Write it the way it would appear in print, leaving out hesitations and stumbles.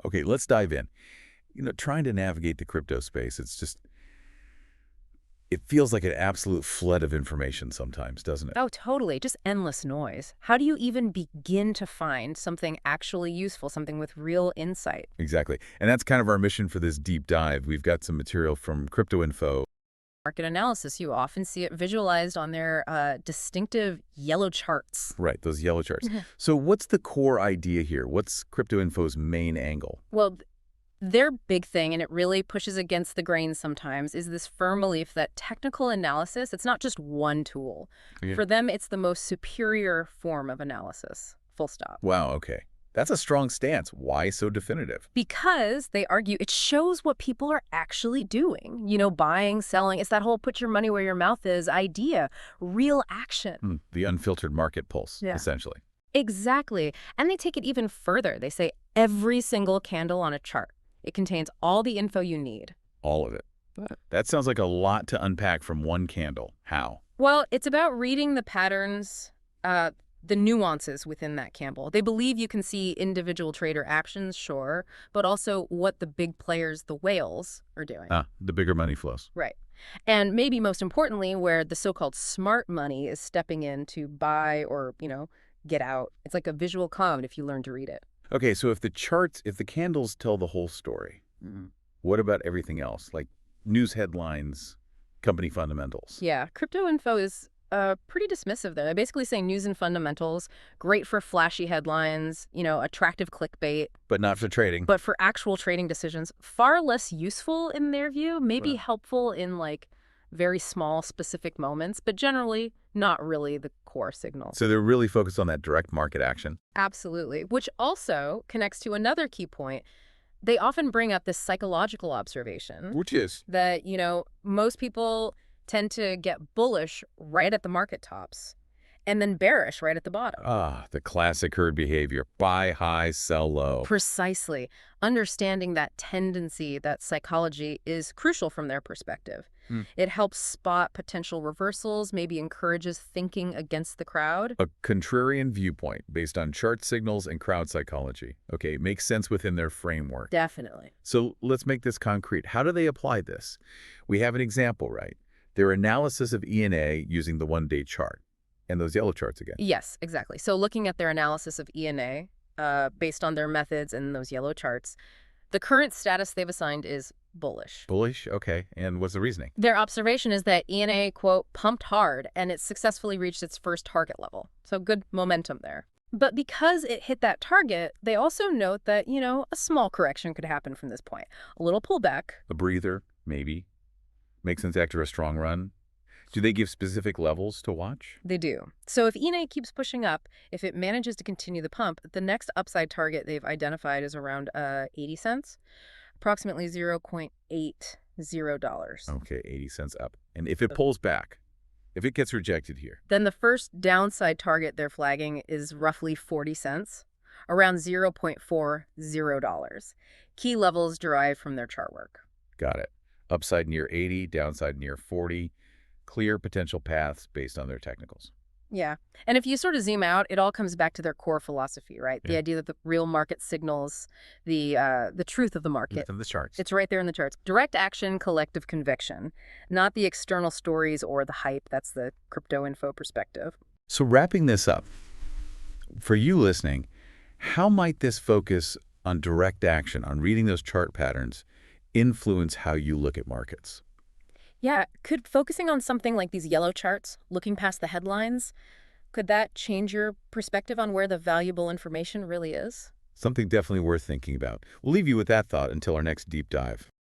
Okay, let's dive in. Trying to navigate the crypto space, it feels like an absolute flood of information sometimes, doesn't it? Oh, totally. Just endless noise. How do you even begin to find something actually useful, something with real insight? Exactly. And that's kind of our mission for this deep dive. We've got some material from Crypto Info. Market analysis, you often see it visualized on their distinctive yellow charts. Right, those yellow charts. So what's the core idea here? What's Crypto Info's main angle? Well, their big thing, and it really pushes against the grain sometimes, is this firm belief that technical analysis, it's not just one tool. Okay. For them, it's the most superior form of analysis, full stop. Wow, okay. That's a strong stance. Why so definitive? Because, they argue, it shows what people are actually doing. Buying, selling, it's that whole put your money where your mouth is idea, real action. The unfiltered market pulse, Yeah. essentially. Exactly. And they take it even further. They say every single candle on a chart, it contains all the info you need. All of it. That sounds like a lot to unpack from one candle. How? Well, it's about reading the patterns, the nuances within that candle. They believe you can see individual trader actions, sure, but also what the big players, the whales, are doing. The bigger money flows. Right. And maybe most importantly, where the so-called smart money is stepping in to buy or, get out. It's like a visual code if you learn to read it. Okay, so if the candles tell the whole story, what about everything else, like news headlines, company fundamentals? Yeah, crypto info is pretty dismissive there. They basically say news and fundamentals, great for flashy headlines, attractive clickbait. But not for trading. But for actual trading decisions, far less useful in their view, maybe Right. helpful in very small specific moments, but generally not really the core signal. So they're really focused on that direct market action. Absolutely, which also connects to another key point. They often bring up this psychological observation Which is? that, most people tend to get bullish right at the market tops and then bearish right at the bottom. The classic herd behavior. Buy high, sell low. Precisely. Understanding that tendency, that psychology, is crucial from their perspective. It helps spot potential reversals, maybe encourages thinking against the crowd. A contrarian viewpoint based on chart signals and crowd psychology. Okay, makes sense within their framework. Definitely. So let's make this concrete. How do they apply this? We have an example, right? Their analysis of ENA using the one-day chart. And those yellow charts again. Yes, exactly. So looking at their analysis of ENA, based on their methods and those yellow charts, the current status they've assigned is bullish. Bullish? Okay. And what's the reasoning? Their observation is that ENA, quote, pumped hard, and it successfully reached its first target level. So good momentum there. But because it hit that target, they also note that, a small correction could happen from this point. A little pullback. A breather, maybe. Makes sense after a strong run. Do they give specific levels to watch? They do. So if ENA keeps pushing up, if it manages to continue the pump, the next upside target they've identified is around 80 cents, approximately $0.80. Okay, 80 cents up. And if it pulls back, if it gets rejected here? Then the first downside target they're flagging is roughly 40 cents, around $0.40. Key levels derived from their chart work. Got it. Upside near 80, downside near 40. Clear potential paths based on their technicals. Yeah. And if you sort of zoom out, it all comes back to their core philosophy, right? The Yeah. idea that the real market signals the truth of the market. From the charts. It's right there in the charts. Direct action, collective conviction, not the external stories or the hype. That's the crypto info perspective. So wrapping this up, for you listening, how might this focus on direct action, on reading those chart patterns, influence how you look at markets? Yeah, could focusing on something like these yellow charts, looking past the headlines, could that change your perspective on where the valuable information really is? Something definitely worth thinking about. We'll leave you with that thought until our next deep dive.